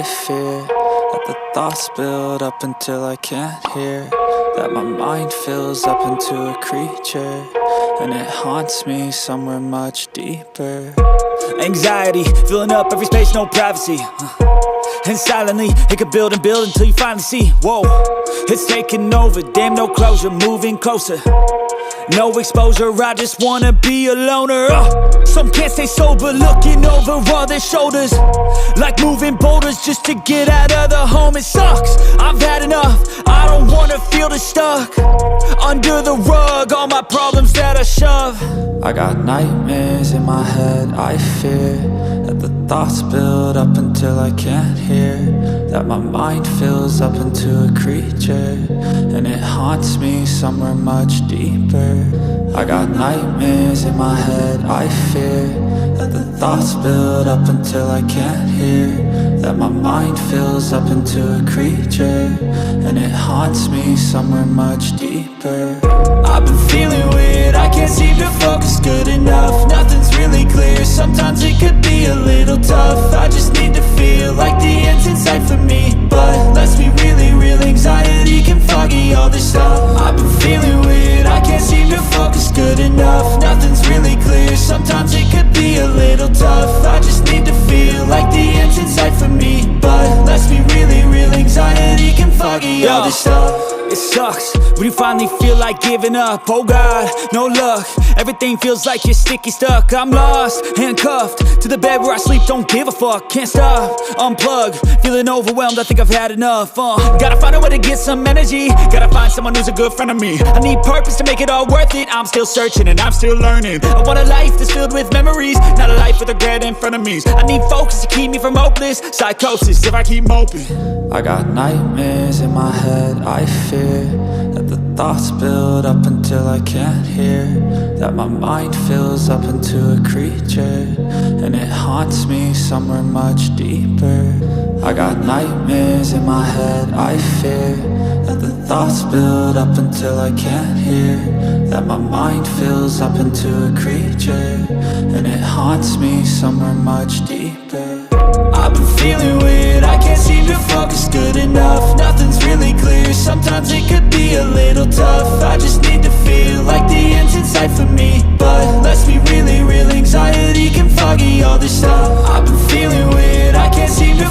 fear that the thoughts build up until I can't hear, that my mind fills up into a creature, and it haunts me somewhere much deeper. Anxiety, filling up every space, no privacy. And silently, it could build and build until you finally see, whoa, it's taking over, damn, no closure, moving closer. No exposure, I just wanna be a loner. Some can't stay sober, looking over all their shoulders, like moving boulders just to get out of the home. It sucks, I've had enough, I don't wanna feel the stuck under the rug, all my problems that I shove. I got nightmares in my head, I fear that the thoughts build up until I can't hear, that my mind fills up into a creature, and it haunts me somewhere much deeper. I got nightmares in my head, I fear that the thoughts build up until I can't hear, that my mind fills up into a creature, and it haunts me somewhere much deeper. I've been feeling weird, I can't seem to focus good enough, nothing's really clear, sometimes it could be a little tough. I just need to feel like the end's in sight for me, but let's be really real, anxiety can foggy all this stuff. I've been feeling weird, I can't seem to focus good enough, nothing's really clear, sometimes it could be a little tough. I just need to feel like the end's in sight for me, but let's be really real, anxiety can foggy all this stuff. It sucks when you finally feel like giving up. Oh God, no luck, everything feels like you're sticky stuck. I'm lost, handcuffed to the bed where I sleep, don't give a fuck. Can't stop, unplug, feeling overwhelmed, I think I've had enough. Gotta find a way to get some energy, gotta find someone who's a good friend of me. I need purpose to make it all worth it, I'm still searching and I'm still learning. I want a life that's filled with memories, not a life with regret and frenemies. I need focus to keep me from hopeless psychosis if I keep moping. I got nightmares in my head, I fear that the thoughts build up until I can't hear, that my mind fills up into a creature, and it haunts me somewhere much deeper. I got nightmares in my head, I fear that the thoughts build up until I can't hear, that my mind fills up into a creature, and it haunts me somewhere much deeper. I've been feeling weird, I can't seem to focus good enough, nothing's really clear, sometimes it could be a little tough. I just need to feel like the end's in sight for me, but let's be really real, anxiety can foggy all this stuff. I've been feeling weird, I can't seem to